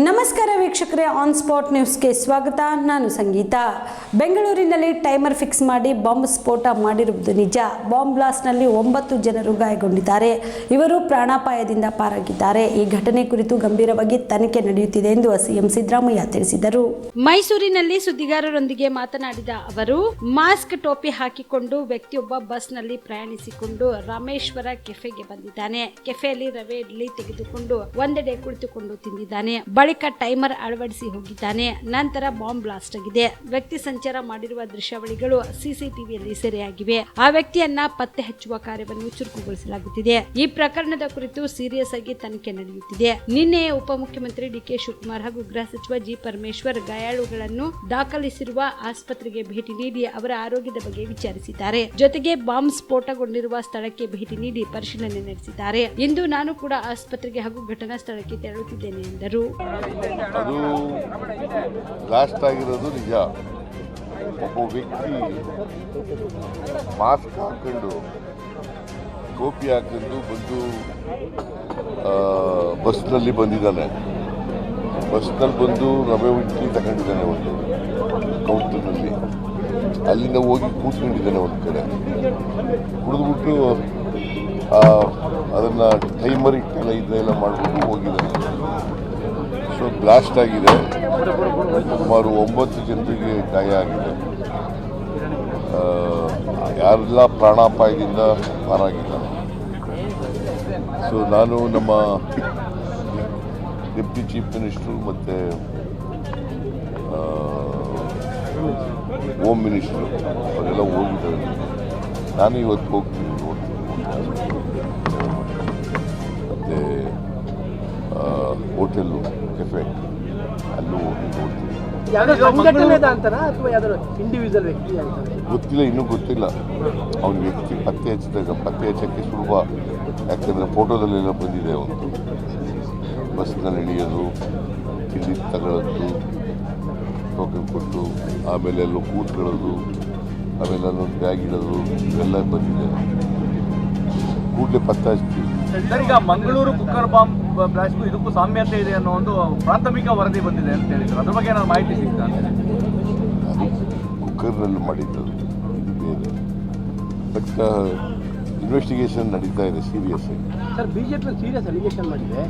ನಮಸ್ಕಾರ ವೀಕ್ಷಕರೇ, on spot ನ್ಯೂಸ್ಗೆ ಸ್ವಾಗತ. ನಾನು ಸಂಗೀತ. ಬೆಂಗಳೂರಿನಲ್ಲಿ ಟೈಮರ್ ಫಿಕ್ಸ್ ಮಾಡಿ ಬಾಂಬ್ ಸ್ಫೋಟ ಮಾಡಿರುವುದು ನಿಜ. ಬಾಂಬ್ ಬ್ಲಾಸ್ಟ್ನಲ್ಲಿ 9 ಜನರು ಗಾಯಗೊಂಡಿದ್ದಾರೆ. ಇವರು ಪ್ರಾಣಾಪಾಯದಿಂದ ಪಾರಾಗಿದ್ದಾರೆ. ಈ ಘಟನೆ ಕುರಿತು ಗಂಭೀರವಾಗಿ ತನಿಖೆ ನಡೆಯುತ್ತಿದೆ ಎಂದು ಸಿಎಂ ಸಿದ್ದರಾಮಯ್ಯ ತಿಳಿಸಿದರು. ಮೈಸೂರಿನಲ್ಲಿ ಸುದ್ದಿಗಾರರೊಂದಿಗೆ ಮಾತನಾಡಿದ ಅವರು, ಮಾಸ್ಕ್ ಟೋಪಿ ಹಾಕಿಕೊಂಡು ವ್ಯಕ್ತಿಯೊಬ್ಬ ಬಸ್ನಲ್ಲಿ ಪ್ರಯಾಣಿಸಿಕೊಂಡು ರಾಮೇಶ್ವರ ಕೆಫೆಗೆ ಬಂದಿದ್ದಾನೆ. ಕೆಫೆಯಲ್ಲಿ ರವೆ ಇಡ್ಲಿ ತೆಗೆದುಕೊಂಡು ಒಂದೆಡೆ ಕುಳಿತುಕೊಂಡು ತಿಂದಿದ್ದಾನೆ. ಬಳಿಕ ಟೈಮರ್ ಅಳವಡಿಸಿ ಹೋಗಿದ್ದಾನೆ. ನಂತರ ಬಾಂಬ್ ಬ್ಲಾಸ್ಟ್ ಆಗಿದೆ. ವ್ಯಕ್ತಿ ಸಂಚಾರ ಮಾಡಿರುವ ದೃಶ್ಯಾವಳಿಗಳು ಸಿಸಿಟಿವಿಯಲ್ಲಿ ಸೆರೆಯಾಗಿವೆ. ಆ ವ್ಯಕ್ತಿಯನ್ನ ಪತ್ತೆ ಹಚ್ಚುವ ಕಾರ್ಯವನ್ನು ಚುರುಕುಗೊಳಿಸಲಾಗುತ್ತಿದೆ. ಈ ಪ್ರಕರಣದ ಕುರಿತು ಸೀರಿಯಸ್ ಆಗಿ ತನಿಖೆ ನಡೆಯುತ್ತಿದೆ. ನಿನ್ನೆ ಉಪಮುಖ್ಯಮಂತ್ರಿ ಡಿಕೆ ಶಿವಕುಮಾರ್ ಹಾಗೂ ಗೃಹ ಸಚಿವ ಜಿ ಪರಮೇಶ್ವರ್ ಗಾಯಾಳುಗಳನ್ನು ದಾಖಲಿಸಿರುವ ಆಸ್ಪತ್ರೆಗೆ ಭೇಟಿ ನೀಡಿ ಅವರ ಆರೋಗ್ಯದ ಬಗ್ಗೆ ವಿಚಾರಿಸಿದ್ದಾರೆ. ಜೊತೆಗೆ ಬಾಂಬ್ ಸ್ಫೋಟಗೊಂಡಿರುವ ಸ್ಥಳಕ್ಕೆ ಭೇಟಿ ನೀಡಿ ಪರಿಶೀಲನೆ ನಡೆಸಿದ್ದಾರೆ. ಇಂದು ನಾನು ಕೂಡ ಆಸ್ಪತ್ರೆಗೆ ಹಾಗೂ ಘಟನಾ ಸ್ಥಳಕ್ಕೆ ತೆರಳುತ್ತಿದ್ದೇನೆ ಎಂದರು. ಅದು ಬ್ಲಾಸ್ಟ್ ಆಗಿರೋದು ನಿಜ. ಒಬ್ಬ ವ್ಯಕ್ತಿ ಮಾಸ್ಕ್ ಹಾಕೊಂಡು ಟೋಪಿ ಹಾಕೊಂಡು ಬಂದು ಬಸ್ನಲ್ಲಿ ಬಂದಿದ್ದಾನೆ. ಬಸ್ನಲ್ಲಿ ಬಂದು ರವೆ ಇಡ್ಲಿ ತಗೊಂಡಿದ್ದಾನೆ ಒಂದು ಕೌಂಟರ್ನಲ್ಲಿ. ಅಲ್ಲಿಂದ ಹೋಗಿ ಕೂತ್ಕೊಂಡಿದ್ದಾನೆ ಒಂದು ಕಡೆ. ಕುಡಿದ್ಬಿಟ್ಟು ಅದನ್ನು ಟೈಮರ್ ಇಟ್ಟೆಲ್ಲ ಇದನ್ನೆಲ್ಲ ಮಾಡಿಬಿಟ್ಟು ಹೋಗಿದ್ದಾನೆ. ಸೊ ಬ್ಲಾಸ್ಟ್ ಆಗಿದೆ. ಸುಮಾರು 9 ಜನರಿಗೆ ಗಾಯ ಆಗಿದೆ. ಯಾರೆಲ್ಲ ಪ್ರಾಣಾಪಾಯದಿಂದ ಪಾರಾಗಿಲ್ಲ. ಸೊ ನಾನು ನಮ್ಮ ಡೆಪ್ಟಿ ಚೀಫ್ ಮಿನಿಸ್ಟ್ರು ಮತ್ತು ಹೋಮ್ ಮಿನಿಸ್ಟ್ರು ಅವರೆಲ್ಲ ಹೋಗಿದ್ದಾರೆ. ನಾನು ಇವತ್ತು ಹೋಗ್ತೀನಿ ಮತ್ತು ಹೋಟೆಲ್ಲು ಕೆಫೆ ಅಲ್ಲೂ ಹೋಗಿ ನೋಡ್ತೀನಿ. ಗೊತ್ತಿಲ್ಲ, ಇನ್ನೂ ಗೊತ್ತಿಲ್ಲ. ಅವ್ನ ವ್ಯಕ್ತಿ ಪತ್ತೆ ಹಚ್ಚೋಕ್ಕೆ ಸುಲಭ. ಯಾಕಂದರೆ ಫೋಟೋದಲ್ಲೆಲ್ಲ ಬಂದಿದೆ. ಅವನು ಬಸ್ನಲ್ಲಿ ಇಳಿಯೋದು, ತಿಂಡಿ ತಗೊಳ್ಳೋದು, ಟೋಕನ್ ಕೊಟ್ಟು ಆಮೇಲೆ ಎಲ್ಲೋ ಕೂತ್ಕೊಳ್ಳೋದು, ಆಮೇಲೆ ಅಲ್ಲೊಂದು ಬ್ಯಾಗ್ ಇಡೋದು, ಇವೆಲ್ಲ ಬಂದಿದೆ. ಕೂಡಲೇ ಪತ್ತೆ ಹಚ್ತೀವಿ. ಸರ್, ಈಗ ಮಂಗಳೂರು ಕುಕ್ಕರ್ ಬಾಂಬ್ ಬ್ಲಾಸ್ಟ್ಗೂ ಇದಕ್ಕೂ ಸಾಮ್ಯತೆ ಇದೆ ಅನ್ನೋ ಒಂದು ಪ್ರಾಥಮಿಕ ವರದಿ ಬಂದಿದೆ ಅಂತ ಹೇಳಿದ್ರು. ಅದ್ರ ಬಗ್ಗೆ ಏನಾದ್ರು ಮಾಹಿತಿ ಸಿಗ್ತಾ? ಅದು ಕುಕ್ಕರ್ನಲ್ಲಿ ಮಾಡಿದ್ದು, ಇದು ಬೇರೆ. ಬಟ್ ಇನ್ವೆಸ್ಟಿಗೇಷನ್ ನಡೀತಾ ಇದೆ ಸೀರಿಯಸ್ ಆಗಿ. ಸರ್, ಬಿಜೆಪಿ ಸೀರಿಯಸ್ ಅಲಿಗೇಷನ್ ಮಾಡಿದೆ.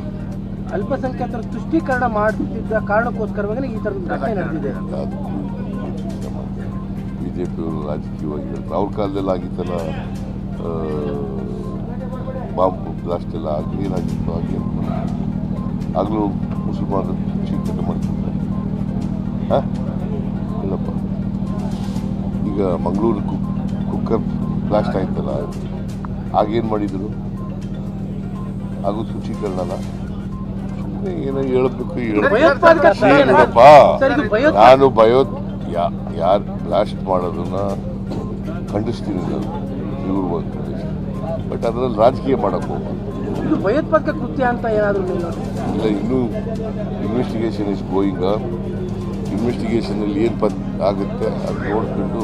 ಅಲ್ಪಸಂಖ್ಯಾತರ ತುಷ್ಟೀಕರಣ ಮಾಡುತ್ತಿದ್ದ ಕಾರಣಕ್ಕೋಸ್ಕರವಾಗಿ ಈ ಥರದ ಘಟನೆ ನಡೆದಿದೆ. ಬಿಜೆಪಿಯವರು ರಾಜಕೀಯವಾಗಿ ಅವ್ರ ಕಾಲದಲ್ಲಿ ಆಗಿತ್ತಲ್ಲ ಬಾಂಬ್ ಬ್ಲಾಸ್ಟ್ ಎಲ್ಲ ಏನಾಗಿತ್ತು ಹಾಗೆ ಆಗಲೂ ಮುಸಲ್ಮಾನರು ಚೀಕಟೆ ಮಾಡ್ತಿದ್ದಾರೆ. ಇಲ್ಲಪ್ಪ, ಈಗ ಮಂಗಳೂರು ಕುಕ್ಕರ್ ಬ್ಲಾಸ್ಟ್ ಆಯ್ತಲ್ಲ, ಆಗೇನು ಮಾಡಿದರು? ಹಾಗೂ ಶುಚೀಕರಣನ ಸುಮ್ಮನೆ ಏನೋ ಹೇಳ್ಬೇಕು ಹೇಳಪ್ಪ. ನಾನು ಯಾರು ಬ್ಲಾಸ್ಟ್ ಮಾಡೋದನ್ನ ಖಂಡಿಸ್ತೀನಿ. ನಾನು ಇವ್ರು ಬಟ್ ಅದರಲ್ಲಿ ರಾಜಕೀಯ ಮಾಡಕ್ಕೆ ಹೋಗ್ಬೋದು. ಭಯೋತ್ಪಾದಕ ಕೃತ್ಯ ಅಂತ ಏನಾದರೂ ಇಲ್ಲ. ಇನ್ನೂ ಇನ್ವೆಸ್ಟಿಗೇಷನ್ ಇಸ್ ಗೋಯಿಂಗ್. ಇನ್ವೆಸ್ಟಿಗೇಷನಲ್ಲಿ ಏನು ಆಗುತ್ತೆ ಅದು ನೋಡಿಕೊಂಡು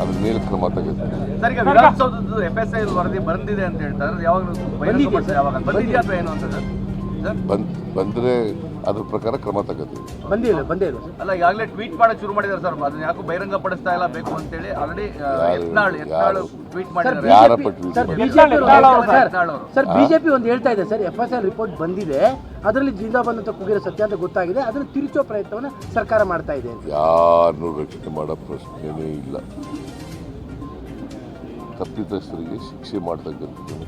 ಅದ್ರ ಮೇಲೆ ಕ್ರಮ ತಗುತ್ತೆ. ಸರ್, ಈಗ ವಿಧಾನಸೌಧದ FSI ವರದಿ ಬಂದಿದೆ ಅಂತ ಹೇಳ್ತಾರೆ. ಯಾವಾಗ ಏನು ಅಂತ ಬಂದರೆ ಅದ್ರ ಪ್ರಕಾರ ಕ್ರಮ ತಗೋತೀವಿ. ಬಂದೇ ಅಲ್ಲ, ಈಗಾಗಲೇ ಟ್ವೀಟ್ ಮಾಡಕ್ಕೆ ಶುರು ಮಾಡಿದ್ದಾರೆ ಸರ್. ಅದನ್ನ ಯಾಕೋ ಬಹಿರಂಗ ಪಡಿಸ್ತಾ ಇಲ್ಲ ಬೇಕು ಅಂತೇಳಿ ಆಲ್ರೆಡಿ ಟ್ವೀಟ್ ಮಾಡಿದ್ದಾರೆ. ಯಾರಪ್ಪ ಟ್ವೀಟ್? ಸರ್, ಬಿಜೆಪಿ ಒಂದು ಹೇಳ್ತಾ ಇದೆ ಸರ್, FSI ರಿಪೋರ್ಟ್ ಬಂದಿದೆ, ಅದರಲ್ಲಿ ಜಿಂದಾ ಬಂದಂತ ಕುಗಿರೋ ಸತ್ಯ ಅಂತ ಗೊತ್ತಾಗಿದೆ, ಅದನ್ನು ತಿರುಚೋ ಪ್ರಯತ್ನವನ್ನು ಸರ್ಕಾರ ಮಾಡ್ತಾ ಇದೆ. ಯಾರನ್ನೂ ರಕ್ಷಣೆ ಮಾಡೋ ಪ್ರಶ್ನೆನೇ ಇಲ್ಲ. ತಪ್ಪಿತಸ್ಥರಿಗೆ ಶಿಕ್ಷೆ ಮಾಡ್ತಕ್ಕಂಥದ್ದು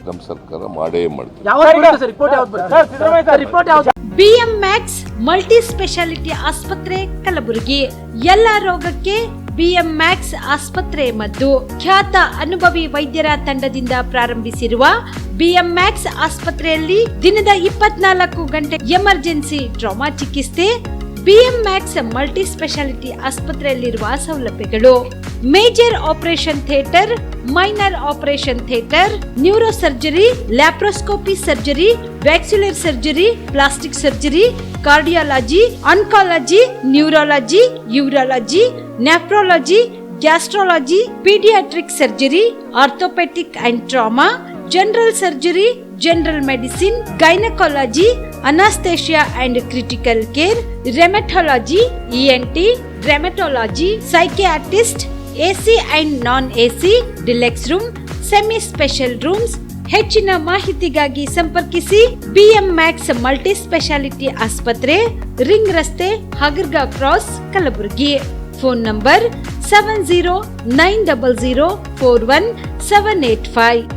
ನಮ್ಮ ಸರ್ಕಾರ ಮಾಡೇ ಮಾಡ್ತೀವಿ. BMX ಮಲ್ಟಿ ಸ್ಪೆಷಾಲಿಟಿ ಆಸ್ಪತ್ರೆ ಕಲಬುರಗಿ. ಎಲ್ಲ ರೋಗಕ್ಕೆ BMX ಆಸ್ಪತ್ರೆ ಮದ್ದು. ಖ್ಯಾತ ಅನುಭವಿ ವೈದ್ಯರ ತಂಡದಿಂದ ಪ್ರಾರಂಭಿಸಿರುವ BMX ಆಸ್ಪತ್ರೆಯಲ್ಲಿ ದಿನದ 24 ಗಂಟೆ ಎಮರ್ಜೆನ್ಸಿ ಟ್ರಾಮಾ ಚಿಕಿತ್ಸೆ. BMX ಮಲ್ಟಿ ಸ್ಪೆಷಾಲಿಟಿ ಆಸ್ಪತ್ರೆಯಲ್ಲಿರುವ ಸೌಲಭ್ಯಗಳು: major operation theatre, minor operation theatre, neuro surgery, laparoscopy surgery, ವ್ಯಾಕ್ಸ್ಯುಲರ್ surgery, plastic surgery, cardiology, oncology, neurology, urology, nephrology, gastrology, paediatric surgery, orthopaedic and trauma, general surgery, general medicine, gynaecology, anaesthesia and critical care, rheumatology, ENT, rheumatology, psychiatrist, AC and non AC, deluxe room, semi special rooms. ಹೆಚ್ಚಿನ ಮಾಹಿತಿಗಾಗಿ ಸಂಪರ್ಕಿಸಿ BM max multi speciality ಆಸ್ಪತ್ರೆ, ring ರಸ್ತೆ, ಹಗರ್ಗಾ cross, Kalaburagi. Phone number 7090041785.